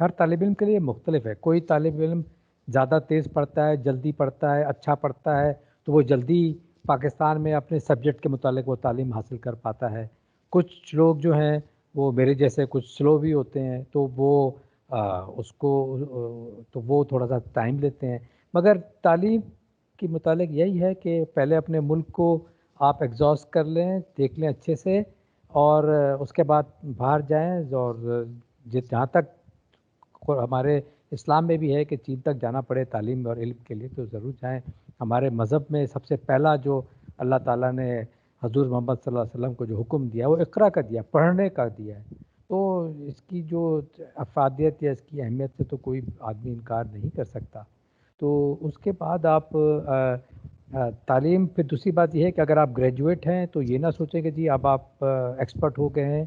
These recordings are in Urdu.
ہر طالب علم کے لیے مختلف ہے. کوئی طالب علم زیادہ تیز پڑھتا ہے، جلدی پڑھتا ہے، اچھا پڑھتا ہے، تو وہ جلدی پاکستان میں اپنے سبجیکٹ کے متعلق وہ تعلیم حاصل کر پاتا ہے. کچھ لوگ جو ہیں وہ میرے جیسے کچھ سلو بھی ہوتے ہیں، تو وہ اس کو تو وہ تھوڑا سا ٹائم لیتے ہیں. مگر تعلیم کے متعلق یہی ہے کہ پہلے اپنے ملک کو آپ ایگزاسٹ کر لیں، دیکھ لیں اچھے سے، اور اس کے بعد باہر جائیں. اور جہاں تک ہمارے اسلام میں بھی ہے کہ چین تک جانا پڑے تعلیم اور علم کے لیے تو ضرور جائیں. ہمارے مذہب میں سب سے پہلا جو اللہ تعالیٰ نے حضور محمد صلی اللہ علیہ وسلم کو جو حکم دیا وہ اقرا کا دیا، پڑھنے کا دیا ہے. تو اس کی جو افادیت یا اس کی اہمیت سے تو کوئی آدمی انکار نہیں کر سکتا. تو اس کے بعد آپ تعلیم، پھر دوسری بات یہ ہے کہ اگر آپ گریجویٹ ہیں تو یہ نہ سوچیں کہ جی اب آپ ایکسپرٹ ہو گئے ہیں.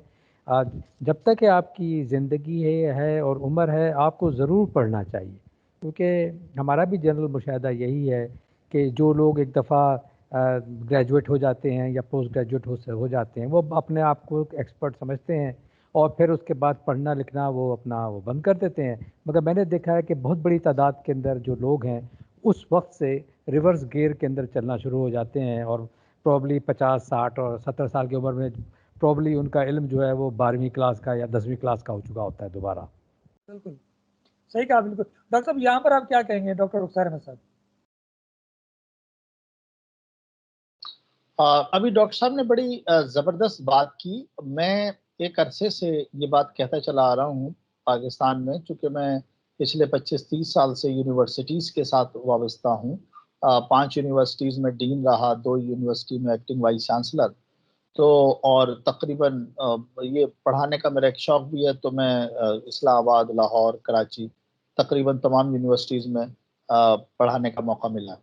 جب تک کہ آپ کی زندگی ہے اور عمر ہے، آپ کو ضرور پڑھنا چاہیے، کیونکہ ہمارا بھی جنرل مشاہدہ یہی ہے کہ جو لوگ ایک دفعہ گریجویٹ ہو جاتے ہیں یا پوسٹ گریجویٹ ہو جاتے ہیں، وہ اپنے آپ کو ایکسپرٹ سمجھتے ہیں اور پھر اس کے بعد پڑھنا لکھنا وہ بند کر دیتے ہیں. مگر میں نے دیکھا ہے کہ بہت بڑی تعداد کے اندر جو لوگ ہیں اس وقت سے ریورس گیئر کے اندر چلنا شروع ہو جاتے ہیں، اور پرابلی 50 60 اور 70 سال کی عمر میں پرابلی ان کا علم جو ہے وہ 12ویں کلاس کا یا 10ویں کلاس کا ہو چکا ہوتا ہے دوبارہ. بالکل صحیح کہا. بالکل ڈاکٹر صاحب، یہاں پر آپ کیا کہیں گے ڈاکٹر رخسار احمد صاحب؟ ابھی ڈاکٹر صاحب نے بڑی زبردست بات کی. میں ایک عرصے سے یہ بات کہتا چلا آ رہا ہوں پاکستان میں، چونکہ میں پچھلے 25-30 سال سے یونیورسٹیز کے ساتھ وابستہ ہوں. 5 یونیورسٹیز میں ڈین رہا، 2 یونیورسٹی میں ایکٹنگ وائس چانسلر. تو اور تقریباً یہ پڑھانے کا میرا ایک شوق بھی ہے، تو میں اسلام آباد، لاہور، کراچی، تقریباً تمام یونیورسٹیز میں پڑھانے کا موقع ملا.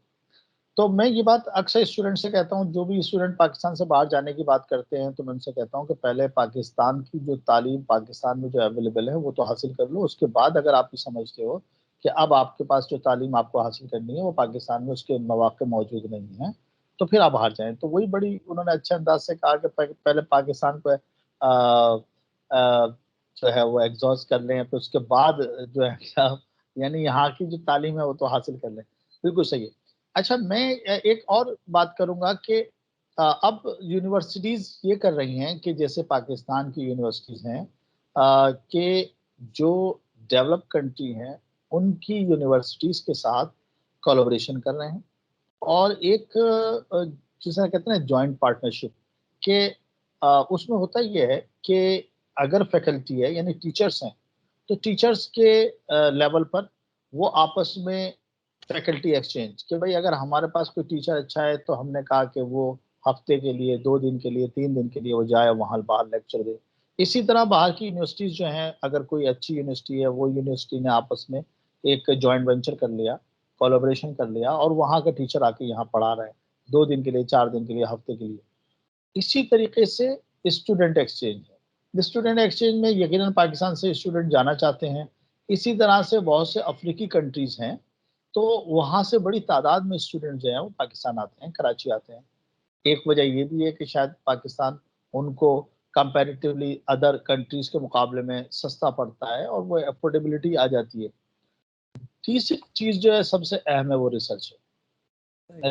تو میں یہ بات اکثر اسٹوڈنٹ سے کہتا ہوں، جو بھی اسٹوڈنٹ پاکستان سے باہر جانے کی بات کرتے ہیں، تو میں ان سے کہتا ہوں کہ پہلے پاکستان کی جو تعلیم پاکستان میں جو اویلیبل ہے وہ تو حاصل کر لو. اس کے بعد اگر آپ یہ سمجھتے ہو کہ اب آپ کے پاس جو تعلیم آپ کو حاصل کرنی ہے وہ پاکستان میں اس کے مواقع موجود نہیں ہیں، تو پھر آپ باہر جائیں. تو وہی بڑی انہوں نے اچھے انداز سے کہا کہ پہلے پاکستان کو جو ہے وہ ایگزاسٹ کر لیں، پھر اس کے بعد جو ہے یعنی یہاں کی جو تعلیم ہے وہ تو حاصل کر لیں. بالکل صحیح ہے. اچھا، میں ایک اور بات کروں گا کہ اب یونیورسٹیز یہ کر رہی ہیں کہ جیسے پاکستان کی یونیورسٹیز ہیں کہ جو ڈیولپ کنٹری ہیں ان کی یونیورسٹیز کے ساتھ کولیبریشن کر رہے ہیں، اور ایک جسے کہتے ہیں جوائنٹ پارٹنرشپ، کہ اس میں ہوتا یہ ہے کہ اگر فیکلٹی ہے یعنی ٹیچرز ہیں تو ٹیچرز کے لیول پر وہ آپس میں فیکلٹی ایکسچینج، کہ بھائی اگر ہمارے پاس کوئی ٹیچر اچھا ہے تو ہم نے کہا کہ وہ ہفتے کے لیے، 2 دن کے لیے، 3 دن کے لیے وہ جائے وہاں باہر لیکچر دے. اسی طرح باہر کی یونیورسٹیز جو ہیں، اگر کوئی اچھی یونیورسٹی ہے وہ یونیورسٹی نے آپس میں ایک جوائنٹ وینچر کر لیا، کولیبریشن کر لیا، اور وہاں کا ٹیچر آ کے یہاں پڑھا رہے ہیں 2 دن کے لیے، 4 دن کے لیے، ہفتے کے لیے. اسی طریقے سے اسٹوڈنٹ ایکسچینج ہے. اسٹوڈنٹ ایکسچینج میں یقیناً پاکستان سے اسٹوڈنٹ جانا چاہتے ہیں. اسی طرح سے بہت سے افریقی کنٹریز ہیں، تو وہاں سے بڑی تعداد میں اسٹوڈنٹ جو ہیں وہ پاکستان آتے ہیں، کراچی آتے ہیں. ایک وجہ یہ بھی ہے کہ شاید پاکستان ان کو کمپیریٹیولی ادر کنٹریز کے مقابلے میں سستا پڑتا ہے اور وہ افورڈیبلٹی آ جاتی ہے. تیسری چیز جو ہے سب سے اہم ہے وہ ریسرچ ہے.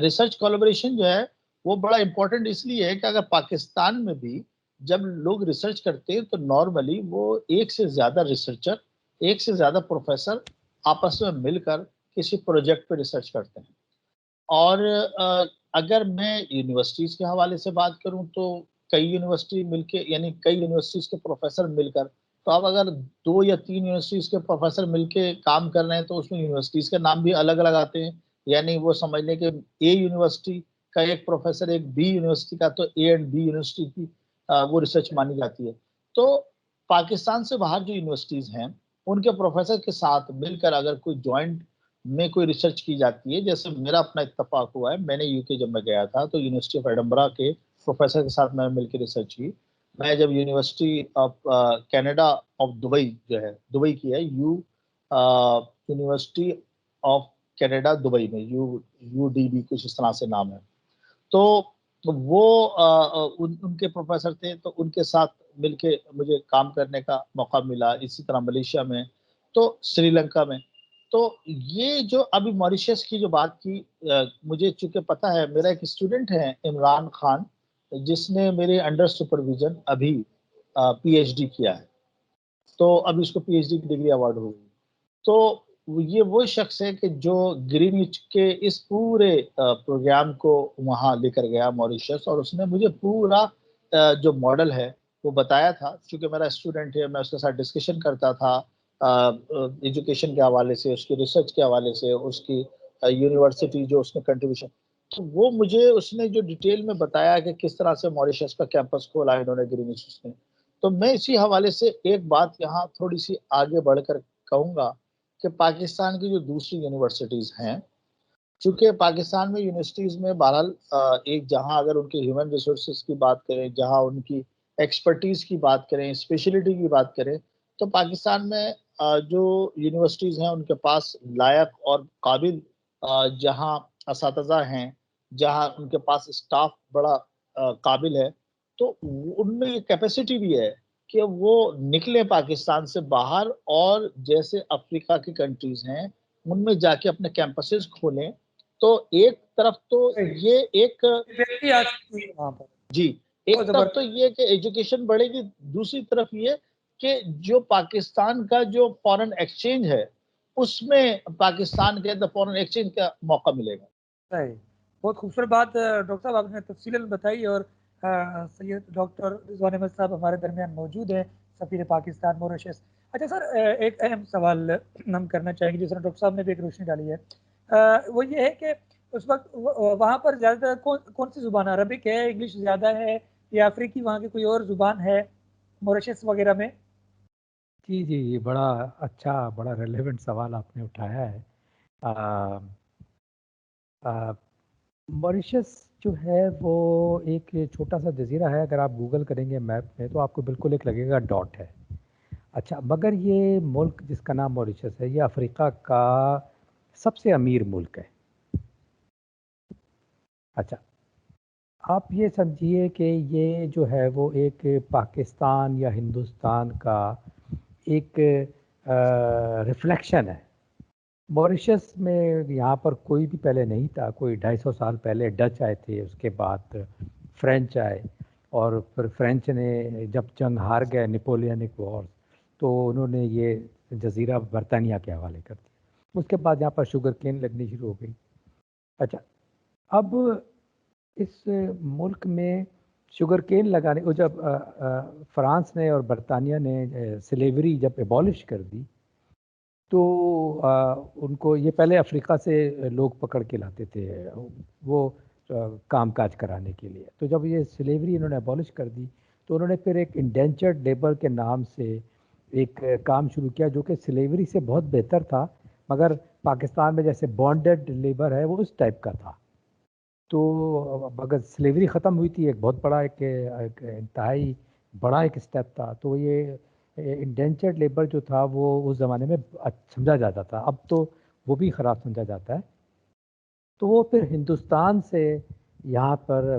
ریسرچ کولیبریشن جو ہے وہ بڑا امپورٹنٹ اس لیے ہے کہ اگر پاکستان میں بھی جب لوگ ریسرچ کرتے ہیں تو نارملی وہ ایک سے زیادہ ریسرچر، ایک سے زیادہ پروفیسر آپس میں مل کر کسی پروجیکٹ پہ ریسرچ کرتے ہیں. اور اگر میں یونیورسٹیز کے حوالے سے بات کروں تو کئی یونیورسٹی مل کے، یعنی کئی یونیورسٹیز کے پروفیسر مل کر، تو اب اگر 2 یا 3 یونیورسٹیز کے پروفیسر مل کے کام کر رہے ہیں تو اس میں یونیورسٹیز کے نام بھی الگ الگ آتے ہیں. یعنی وہ سمجھ لیں کہ اے یونیورسٹی کا ایک پروفیسر ایک بی یونیورسٹی کا، تو اے اینڈ بی یونیورسٹی کی وہ ریسرچ مانی جاتی ہے. تو پاکستان سے باہر جو یونیورسٹیز ہیں ان کے پروفیسر کے ساتھ مل کر اگر کوئی جوائنٹ میں کوئی ریسرچ کی جاتی ہے، جیسے میرا اپنا اتفاق ہوا ہے، میں نے یو کے جب میں گیا تھا تو یونیورسٹی آف ایڈنبرا کے پروفیسر کے ساتھ میں نے مل کے ریسرچ کی. میں جب university of Canada of Dubai جو ہے، دبئی کی ہے، یونیورسٹی آف کینیڈا دبئی میں، یو ڈی بی کچھ اس طرح سے نام ہے. تو وہ ان کے پروفیسر تھے، تو ان کے ساتھ مل کے مجھے کام کرنے کا موقع ملا. اسی طرح ملیشیا میں تو سری لنکا میں. تو یہ جو ابھی ماریشس کی جو بات کی, مجھے چونکہ پتا ہے, میرا ایک اسٹوڈنٹ ہے عمران خان, جس نے میرے انڈر سپرویژن ابھی پی ایچ ڈی کیا ہے, تو ابھی اس کو پی ایچ ڈی کی ڈگری ایوارڈ ہو گئی. تو یہ وہ شخص ہے کہ جو گرین وچ کے اس پورے پروگرام کو وہاں لے کر گیا ماریشس, اور اس نے مجھے پورا جو ماڈل ہے وہ بتایا تھا. چونکہ میرا اسٹوڈنٹ ہے, میں اس کے ساتھ ڈسکشن کرتا تھا ایجوکیشن کے حوالے سے, اس کی ریسرچ کے حوالے سے, اس کی یونیورسٹی جو اس نے کنٹریبیوشن, تو وہ مجھے اس نے جو ڈیٹیل میں بتایا کہ کس طرح سے ماریشس کا کیمپس کھولا انہوں نے گرین وچ نے. تو میں اسی حوالے سے ایک بات یہاں تھوڑی سی آگے بڑھ کر کہوں گا کہ پاکستان کی جو دوسری یونیورسٹیز ہیں, چونکہ پاکستان میں یونیورسٹیز میں بہرحال ایک جہاں اگر ان کے ہیومن ریسورسز کی بات کریں, جہاں ان کی ایکسپرٹیز کی بات کریں, اسپیشلٹی کی بات کریں, تو پاکستان میں جو یونیورسٹیز ہیں ان کے پاس لائق اور قابل جہاں اساتذہ ہیں, جہاں ان کے پاس اسٹاف بڑا قابل ہے, تو ان میں یہ کیپیسٹی بھی ہے کہ وہ نکلے پاکستان سے باہر, اور جیسے افریقہ کی کنٹریز ہیں ان میں جا کے اپنے کیمپسز کھولیں. تو ایک طرف تو یہ ایک جی, ایک طرف تو یہ کہ ایجوکیشن بڑھے گی, دوسری طرف یہ کہ جو پاکستان کا جو فورن ایکسچینج ہے اس میں پاکستان کے فورن ایکسچینج کا موقع ملے گا. صحیح, بہت خوبصورت بات ڈاکٹر صاحب آپ نے تفصیلاً بتائی. اور سید ڈاکٹر رضوان احمد صاحب ہمارے درمیان موجود ہیں, سفیر پاکستان ماریشس. اچھا سر, ایک اہم سوال ہم کرنا چاہیں گے جس طرح ڈاکٹر صاحب نے بھی ایک روشنی ڈالی ہے, وہ یہ ہے کہ اس وقت وہاں پر زیادہ تر کون سی زبان, عربک ہے, انگلش زیادہ ہے, یا افریقی وہاں کی کوئی اور زبان ہے ماریشس وغیرہ میں؟ جی جی, یہ بڑا اچھا, بڑا ریلیونٹ سوال آپ نے اٹھایا ہے. ماریشس جو ہے وہ ایک چھوٹا سا جزیرہ ہے. اگر آپ گوگل کریں گے میپ میں تو آپ کو بالکل ایک لگے گا ڈاٹ ہے. اچھا, مگر یہ ملک جس کا نام ماریشس ہے, یہ افریقہ کا سب سے امیر ملک ہے. اچھا, آپ یہ سمجھیے کہ یہ جو ہے وہ ایک پاکستان یا ہندوستان کا ایک ریفلیکشن ہے. ماریشس میں یہاں پر کوئی بھی پہلے نہیں تھا. کوئی 250 سال پہلے ڈچ آئے تھے, اس کے بعد فرینچ آئے, اور پھر فرینچ نے جب جنگ ہار گئے, نیپولینک وار, تو انہوں نے یہ جزیرہ برطانیہ کے حوالے کر دیا. اس کے بعد یہاں پر شوگر کین لگنی شروع ہو گئی. اچھا, اب اس ملک میں شوگر کین لگانے کو جب فرانس نے اور برطانیہ نے سلیوری جب ایبالش کر دی, تو ان کو یہ پہلے افریقہ سے لوگ پکڑ کے لاتے تھے وہ کام کاج کرانے کے لیے. تو جب یہ سلیوری انہوں نے ایبالش کر دی, تو انہوں نے پھر ایک انڈینچرڈ لیبر کے نام سے ایک کام شروع کیا, جو کہ سلیوری سے بہت بہتر تھا, مگر پاکستان میں جیسے بانڈڈ لیبر ہے وہ اس ٹائپ کا تھا. تو اگر سلیوری ختم ہوئی تھی, ایک بہت بڑا ایک انتہائی بڑا ایک اسٹیپ تھا. تو یہ انڈینچرڈ لیبر جو تھا وہ اس زمانے میں سمجھا جاتا تھا, اب تو وہ بھی خراب سمجھا جاتا ہے. تو وہ پھر ہندوستان سے یہاں پر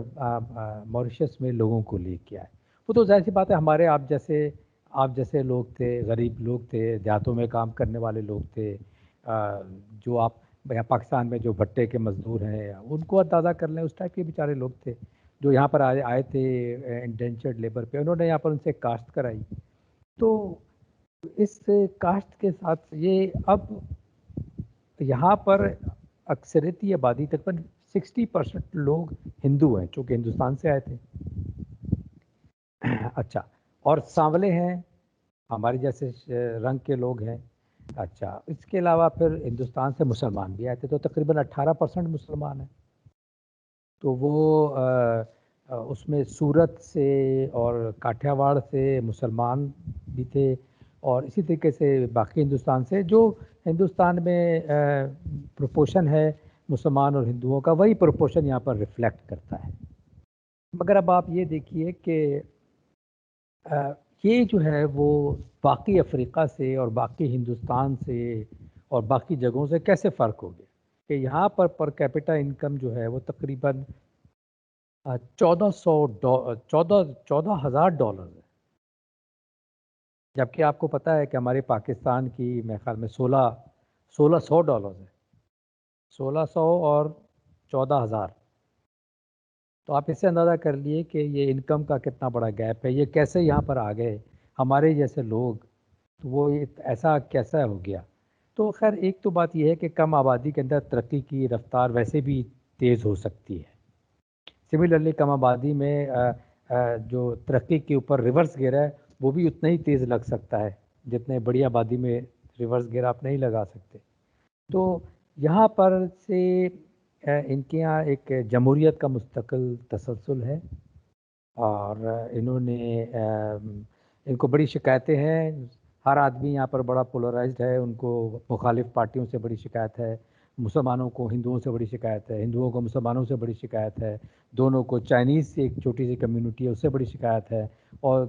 ماریشس میں لوگوں کو لے کے آئے. وہ تو ظاہر سی بات ہے, ہمارے آپ جیسے لوگ تھے, غریب لوگ تھے, دیہاتوں میں کام کرنے والے لوگ تھے, جو آپ پاکستان میں جو بھٹے کے مزدور ہیں ان کو اندازہ کر لیں, اس ٹائپ کے بیچارے لوگ تھے جو یہاں پر آئے تھے انڈینچرڈ لیبر پہ. انہوں نے یہاں پر ان سے کاشت کرائی. تو اس کاشت کے ساتھ یہ اب یہاں پر اکثریتی آبادی تقریباً 60% لوگ ہندو ہیں, چونکہ ہندوستان سے آئے تھے. اچھا, اور سانولے ہیں, ہمارے جیسے رنگ کے لوگ ہیں. اچھا, اس کے علاوہ پھر ہندوستان سے مسلمان بھی آئے تھے, تو تقریباً 18% مسلمان ہیں. تو وہ اس میں سورت سے اور کاٹھیا واڑ سے مسلمان بھی تھے, اور اسی طریقے سے باقی ہندوستان سے. جو ہندوستان میں پروپورشن ہے مسلمان اور ہندوؤں کا, وہی پروپورشن یہاں پر ریفلیکٹ کرتا ہے. مگر اب آپ یہ دیکھیے کہ یہ جو ہے وہ باقی افریقہ سے اور باقی ہندوستان سے اور باقی جگہوں سے کیسے فرق ہو گیا کہ یہاں پر کیپٹا انکم جو ہے وہ تقریباً $14,000 ہے. جبکہ آپ کو پتہ ہے کہ ہمارے پاکستان کی میرے خیال میں $1600 ہے، 1600 اور 14,000. تو آپ اس سے اندازہ کر لیے کہ یہ انکم کا کتنا بڑا گیپ ہے، یہ کیسے یہاں پر آ گئے ہمارے جیسے لوگ، تو وہ ایسا کیسا ہو گیا. تو خیر ایک تو بات یہ ہے کہ کم آبادی کے اندر ترقی کی رفتار ویسے بھی تیز ہو سکتی ہے. سملرلی کم آبادی میں جو ترقی کے اوپر ریورس گیئر ہے وہ بھی اتنا ہی تیز لگ سکتا ہے جتنے بڑی آبادی میں ریورس گیئر آپ نہیں لگا سکتے. تو یہاں پر سے ان کے یہاں ایک جمہوریت کا مستقل تسلسل ہے، اور انہوں نے ان کو بڑی شکایتیں ہیں. ہر آدمی یہاں پر بڑا پولرائزڈ ہے، ان کو مخالف پارٹیوں سے بڑی شکایت ہے، مسلمانوں کو ہندوؤں سے بڑی شکایت ہے، ہندوؤں کو مسلمانوں سے بڑی شکایت ہے، دونوں کو چائنیز سے ایک چھوٹی سی کمیونٹی ہے اس سے بڑی شکایت ہے، اور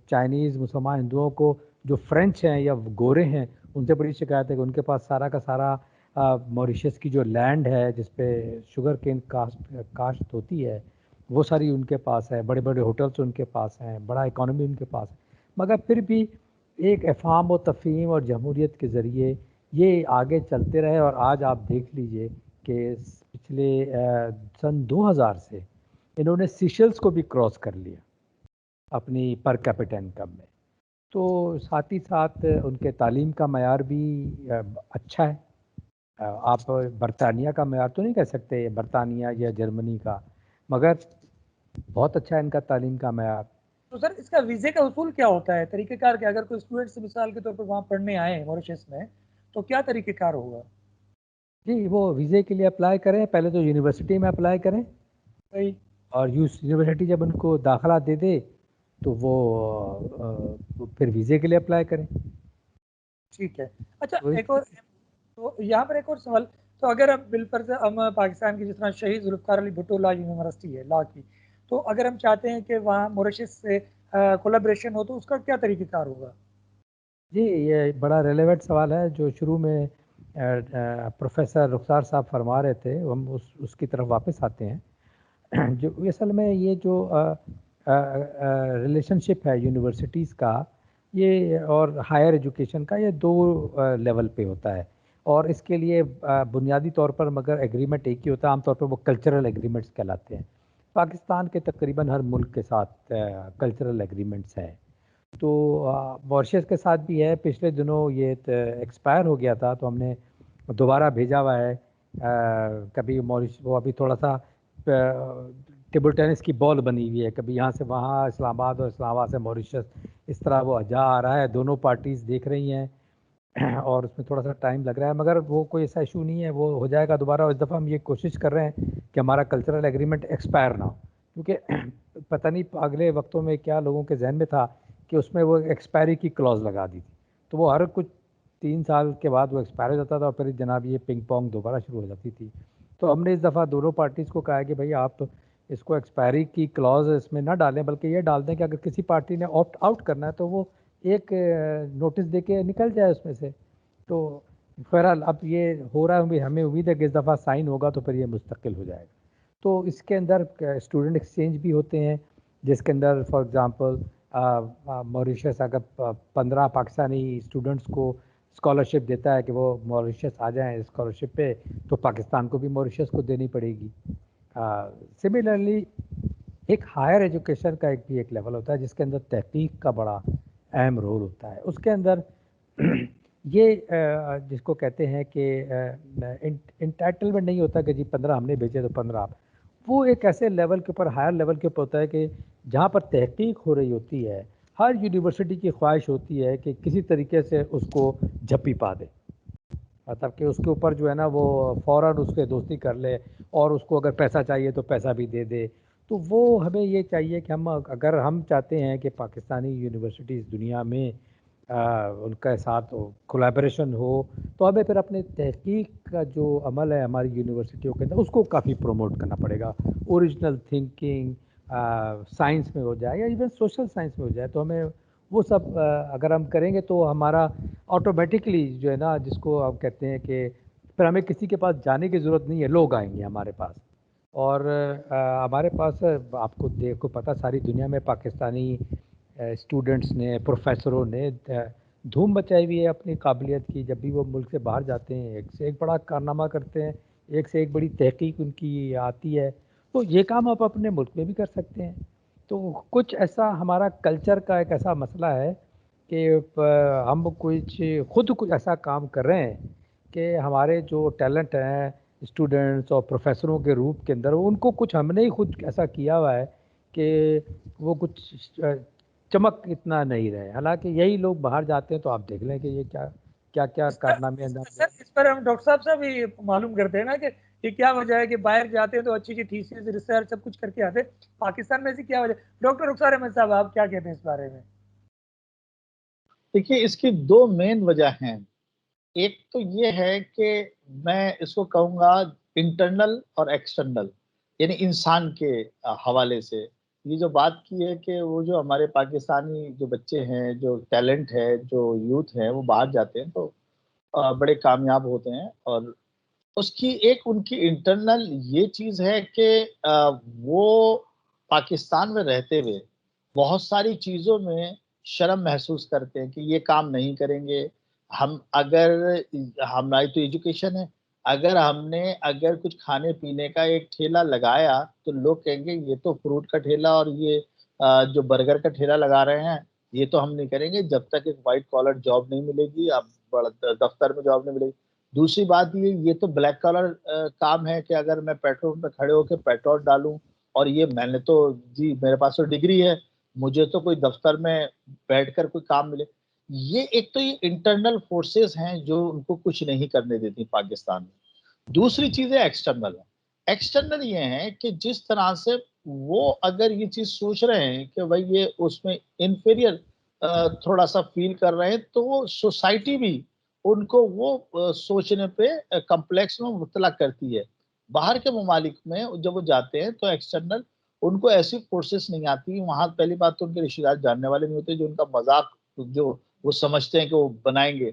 چائنیز مسلمان ہندوؤں کو جو فرینچ ہیں یا گورے ہیں ان سے بڑی شکایت ہے کہ ان کے پاس سارا کا سارا موریشس کی جو لینڈ ہے جس پہ شوگر کین کاشت ہوتی ہے وہ ساری ان کے پاس ہے، بڑے بڑے ہوٹلس ان کے پاس ہیں، بڑا اکانومی ان کے پاس ہے. مگر پھر بھی ایک افہام و تفہیم اور جمہوریت کے ذریعے یہ آگے چلتے رہے، اور آج آپ دیکھ لیجئے کہ پچھلے سن 2000 سے انہوں نے سیشلز کو بھی کراس کر لیا اپنی پر کیپٹا انکم میں. تو ساتھ ہی ساتھ ان کے تعلیم کا معیار بھی اچھا ہے. آپ برطانیہ کا معیار تو نہیں کہہ سکتے، برطانیہ یا جرمنی کا، مگر بہت اچھا ہے ان کا تعلیم کا معیار. تو سر اس کا ویزے کا اصول کیا ہوتا ہے، طریقہ کار کیا؟ اگر کوئی اسٹوڈنٹ مثال کے طور پر وہاں پڑھنے آئے موریشس میں تو کیا طریقہ کار ہوگا؟ جی وہ ویزے کے لیے اپلائی کریں، پہلے تو یونیورسٹی میں اپلائی کریں، صحیح. اور یونیورسٹی جب ان کو داخلہ دے دے تو وہ پھر ویزے کے لیے اپلائی کریں. ٹھیک ہے. اچھا ایک اور تو یہاں پر ایک اور سوال، تو اگر ہم بالفرض ہم پاکستان کی جس طرح شہید ذوالفقار علی بھٹو لا یونیورسٹی ہے لا کی، تو اگر ہم چاہتے ہیں کہ وہاں موریشس سے کولیبریشن ہو تو اس کا کیا طریقہ کار ہوگا؟ جی یہ بڑا ریلیونٹ سوال ہے جو شروع میں پروفیسر رخسار صاحب فرما رہے تھے، ہم اس کی طرف واپس آتے ہیں. جو اصل میں یہ جو ریلیشن شپ ہے یونیورسٹیز کا یہ اور ہائر ایجوکیشن کا، یہ دو لیول پہ ہوتا ہے، اور اس کے لیے بنیادی طور پر مگر ایگریمنٹ ایک ہی ہوتا ہے، عام طور پہ وہ کلچرل ایگریمنٹس کہلاتے ہیں. پاکستان کے تقریباً ہر ملک کے ساتھ کلچرل ایگریمنٹس ہیں. تو ماریشس کے ساتھ بھی ہے. پچھلے دنوں یہ ایکسپائر ہو گیا تھا تو ہم نے دوبارہ بھیجا ہوا ہے. کبھی وہ ابھی تھوڑا سا ٹیبل ٹینس کی بال بنی ہوئی ہے، کبھی یہاں سے وہاں، اسلام آباد اور اسلام آباد سے ماریشس، اس طرح وہ جا آ رہا ہے. دونوں پارٹیز دیکھ رہی ہیں اور اس میں تھوڑا سا ٹائم لگ رہا ہے، مگر وہ کوئی ایسا ایشو نہیں ہے، وہ ہو جائے گا دوبارہ. اور اس دفعہ ہم یہ کوشش کر رہے ہیں کہ ہمارا کلچرل ایگریمنٹ ایکسپائر نہ ہو، کیونکہ پتہ نہیں اگلے وقتوں میں کیا لوگوں کے ذہن میں تھا کہ اس میں وہ ایکسپائری کی کلوز لگا دی تھی، تو وہ ہر کچھ 3 سال کے بعد وہ ایکسپائر ہو جاتا تھا، اور پھر جناب یہ پنگ پونگ دوبارہ شروع ہو جاتی تھی. تو ہم نے اس دفعہ دونوں پارٹیز کو کہا ہے کہ بھائی آپ اس کو ایکسپائری کی کلوز اس میں نہ ڈالیں، بلکہ یہ ڈال دیں کہ اگر کسی پارٹی نے آپٹ آؤٹ کرنا ہے تو وہ ایک نوٹس دے کے نکل جائے اس میں سے. تو بہرحال اب یہ ہو رہا ہے، ہمیں امید ہے کہ اس دفعہ سائن ہوگا تو پھر یہ مستقل ہو جائے گا. تو اس کے اندر اسٹوڈنٹ ایکسچینج بھی ہوتے ہیں، جس کے اندر فار ایگزامپل موریشس اگر 15 پاکستانی اسٹوڈنٹس کو اسکالرشپ دیتا ہے کہ وہ موریشس آ جائیں اسکالرشپ پہ، تو پاکستان کو بھی موریشس کو دینی پڑے گی. سملرلی ایک ہائر ایجوکیشن کا بھی ایک لیول ہوتا ہے جس کے اندر تحقیق کا بڑا اہم رول ہوتا ہے. اس کے اندر یہ جس کو کہتے ہیں کہ انٹائٹلمنٹ نہیں ہوتا کہ جی 15 ہم نے بھیجے تو 15 آپ، وہ ایک ایسے لیول کے اوپر، ہائر لیول کے اوپر ہوتا ہے کہ جہاں پر تحقیق ہو رہی ہوتی ہے، ہر یونیورسٹی کی خواہش ہوتی ہے کہ کسی طریقے سے اس کو جھپی پا دے، مطلب کہ اس کے اوپر جو ہے نا وہ فوراً اس کے دوستی کر لے، اور اس کو اگر پیسہ چاہیے تو پیسہ بھی دے دے. تو وہ ہمیں یہ چاہیے کہ اگر ہم چاہتے ہیں کہ پاکستانی یونیورسٹیز دنیا میں ان کے ساتھ کولیبریشن ہو، تو ہمیں پھر اپنے تحقیق کا جو عمل ہے ہماری یونیورسٹیوں کے اندر اس کو کافی پروموٹ کرنا پڑے گا. اوریجنل تھنکنگ سائنس میں ہو جائے یا ایون سوشل سائنس میں ہو جائے، تو ہمیں وہ سب اگر ہم کریں گے تو ہمارا آٹومیٹکلی جو ہے نا، جس کو آپ کہتے ہیں کہ پھر ہمیں کسی کے پاس جانے کی ضرورت نہیں ہے، لوگ آئیں گے ہمارے پاس. اور ہمارے پاس آپ کو دیکھو پتہ ساری دنیا میں پاکستانی اسٹوڈنٹس نے، پروفیسروں نے دھوم مچائی ہوئی ہے اپنی قابلیت کی. جب بھی وہ ملک سے باہر جاتے ہیں ایک سے ایک بڑا کارنامہ کرتے ہیں، ایک سے ایک بڑی تحقیق ان کی آتی ہے. تو یہ کام آپ اپنے ملک میں بھی کر سکتے ہیں. تو کچھ ایسا ہمارا کلچر کا ایک ایسا مسئلہ ہے کہ ہم خود کچھ ایسا کام کر رہے ہیں کہ ہمارے جو ٹیلنٹ ہیں اسٹوڈنٹس اور پروفیسروں کے روپ کے اندر، ان کو کچھ ہم نے ہی خود ایسا کیا ہوا ہے کہ وہ کچھ چمک اتنا نہیں رہے. حالانکہ یہی لوگ باہر جاتے ہیں تو آپ دیکھ لیں کہ یہ کیا کارنامے انجام دیں. سر اس پر ہم ڈاکٹر صاحب سے بھی معلوم کرتے ہیں نا کہ یہ کیا وجہ ہے کہ باہر جاتے ہیں تو اچھی تھیسس ریسرچ سب کچھ کر کے آتے ہیں، پاکستان میں سے کیا وجہ؟ ڈاکٹر رخسار احمد صاحب آپ کیا کہتے ہیں اس بارے میں؟ دیکھیے اس کی دو مین وجہ ہیں. ایک تو یہ ہے کہ میں اس کو کہوں گا انٹرنل اور ایکسٹرنل، یعنی انسان کے حوالے سے. یہ جو بات کی ہے کہ وہ جو ہمارے پاکستانی جو بچے ہیں، جو ٹیلنٹ ہے، جو یوتھ ہے، وہ باہر جاتے ہیں تو بڑے کامیاب ہوتے ہیں. اور اس کی ایک ان کی انٹرنل یہ چیز ہے کہ وہ پاکستان میں رہتے ہوئے بہت ساری چیزوں میں شرم محسوس کرتے ہیں کہ یہ کام نہیں کریں گے ہم. اگر ہماری تو ایجوکیشن ہے، اگر کچھ کھانے پینے کا ایک ٹھیلا لگایا تو لوگ کہیں گے یہ تو فروٹ کا ٹھیلا اور یہ جو برگر کا ٹھیلا لگا رہے ہیں یہ تو ہم نہیں کریں گے جب تک ایک وائٹ کالر جاب نہیں ملے گی، اب دفتر میں جاب نہیں ملے گی. دوسری بات یہ تو بلیک کالر کام ہے کہ اگر میں پیٹرول پہ کھڑے ہو کے پیٹرول ڈالوں، اور یہ میں نے تو جی میرے پاس تو ڈگری ہے، مجھے تو کوئی دفتر میں بیٹھ کر کوئی کام ملے. یہ ایک تو یہ انٹرنل فورسز ہیں جو ان کو کچھ نہیں کرنے دیتی پاکستان میں. دوسری چیز ہے ایکسٹرنل. ایکسٹرنل یہ ہے کہ جس طرح سے وہ اگر یہ چیز سوچ رہے ہیں کہ بھائی یہ اس میں انفیریئر تھوڑا سا فیل کر رہے ہیں تو وہ سوسائٹی بھی ان کو وہ سوچنے پہ کمپلیکس میں مبتلا کرتی ہے. باہر کے ممالک میں جب وہ جاتے ہیں تو ایکسٹرنل ان کو ایسی فورسز نہیں آتی. وہاں پہلی بات تو ان کے رشتے دار جاننے والے نہیں ہوتے جو ان کا مذاق جو وہ سمجھتے ہیں کہ وہ بنائیں گے،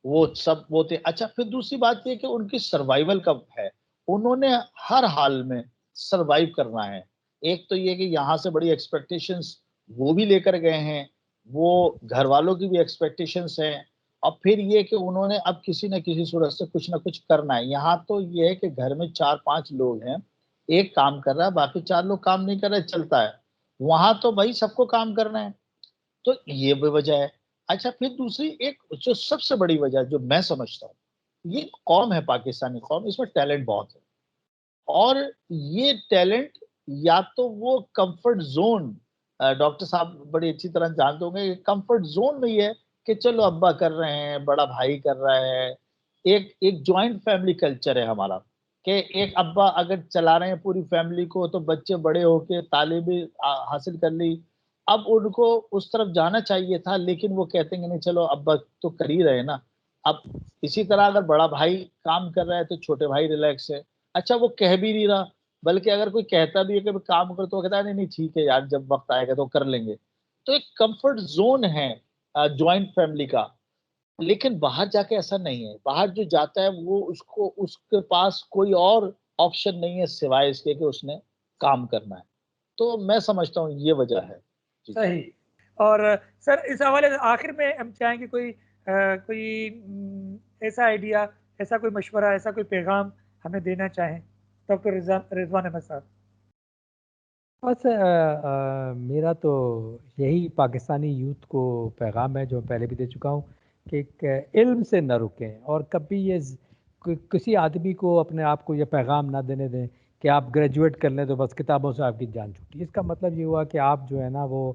وہ سب ہوتے. اچھا پھر دوسری بات یہ کہ ان کی سروائیول کب ہے، انہوں نے ہر حال میں سروائیو کرنا ہے. ایک تو یہ کہ یہاں سے بڑی ایکسپیکٹیشنز وہ بھی لے کر گئے ہیں، وہ گھر والوں کی بھی ایکسپیکٹیشنز ہیں، اور پھر یہ کہ انہوں نے اب کسی نہ کسی صورت سے کچھ نہ کچھ کرنا ہے. یہاں تو یہ ہے کہ گھر میں 4-5 لوگ ہیں، ایک کام کر رہا ہے باقی 4 لوگ کام نہیں کر رہے، چلتا ہے. وہاں تو بھائی سب کو کام کرنا ہے، تو یہ بھی وجہ ہے. اچھا پھر دوسری ایک جو سب سے بڑی وجہ جو میں سمجھتا ہوں، یہ قوم ہے پاکستانی قوم، اس میں ٹیلنٹ بہت ہے. اور یہ ٹیلنٹ یا تو وہ کمفرٹ زون، ڈاکٹر صاحب بڑی اچھی طرح جانتے ہوں گے، کمفرٹ زون میں یہ ہے کہ چلو ابا کر رہے ہیں، بڑا بھائی کر رہا ہے. ایک جوائنٹ فیملی کلچر ہے ہمارا کہ ایک ابا اگر چلا رہے ہیں پوری فیملی کو تو بچے بڑے ہو کے تعلیم حاصل کر لی. اب ان کو اس طرف جانا چاہیے تھا لیکن وہ کہتے ہیں کہ نہیں چلو ابا تو کر ہی رہے نا. اب اسی طرح اگر بڑا بھائی کام کر رہا ہے تو چھوٹے بھائی ریلیکس ہے. اچھا وہ کہہ بھی نہیں رہا، بلکہ اگر کوئی کہتا بھی ہے کہ کام کر تو وہ کہتا ہے نہیں ٹھیک ہے یار جب وقت آئے گا تو کر لیں گے. تو ایک کمفرٹ زون ہے جوائنٹ فیملی کا. لیکن باہر جا کے ایسا نہیں ہے. باہر جو جاتا ہے وہ اس کے پاس کوئی اور آپشن نہیں ہے سوائے اس کے کہ اس نے کام کرنا ہے. تو میں سمجھتا ہوں یہ وجہ ہے. صحیح. اور سر اس حوالے سے آخر میں ہم چاہیں گے کوئی ایسا آئیڈیا، ایسا کوئی مشورہ، ایسا کوئی پیغام ہمیں دینا چاہیں ڈاکٹر رضوان احمد صاحب. بس میرا تو یہی پاکستانی یوتھ کو پیغام ہے جو پہلے بھی دے چکا ہوں کہ علم سے نہ رکیں، اور کبھی یہ کسی آدمی کو اپنے آپ کو یہ پیغام نہ دینے دیں کہ آپ گریجویٹ کر لیں تو بس کتابوں سے آپ کی جان چھوٹی. اس کا مطلب یہ ہوا کہ آپ جو ہے نا وہ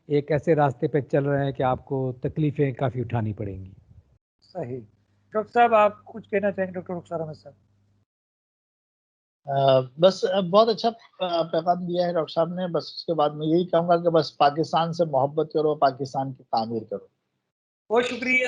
ایک ایسے راستے پہ چل رہے ہیں کہ آپ کو تکلیفیں کافی اٹھانی پڑیں گی. صحیح. ڈاکٹر صاحب آپ کچھ کہنا چاہیں گے؟ ڈاکٹر رخسار احمد صاحب. بس بہت اچھا پیغام دیا ہے ڈاکٹر صاحب نے. بس اس کے بعد میں یہی کہوں گا کہ بس پاکستان سے محبت کرو، پاکستان کی تعمیر کرو. بہت شکریہ.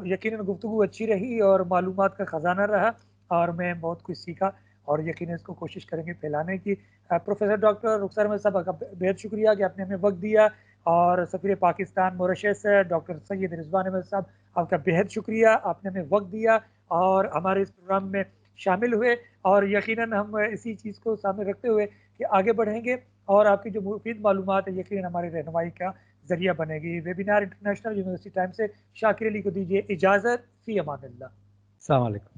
یقیناً گفتگو اچھی رہی اور معلومات کا خزانہ رہا اور میں بہت کچھ سیکھا اور یقیناً اس کو کوشش کریں گے پھیلانے کی. پروفیسر ڈاکٹر رخسار احمد صاحب کا بہت شکریہ کہ آپ نے ہمیں وقت دیا. اور سفیر پاکستان موریشس ڈاکٹر سید رضوان احمد صاحب آپ کا بہت شکریہ، آپ نے ہمیں وقت دیا اور ہمارے اس پروگرام میں شامل ہوئے. اور یقیناً ہم اسی چیز کو سامنے رکھتے ہوئے کہ آگے بڑھیں گے اور آپ کی جو مفید معلومات ہے یقیناً ہماری رہنمائی کا ذریعہ بنے گی. ویبینار انٹرنیشنل یونیورسٹی ٹائم سے شاکر علی کو دیجیے اجازت. فی امان اللہ. السلام علیکم.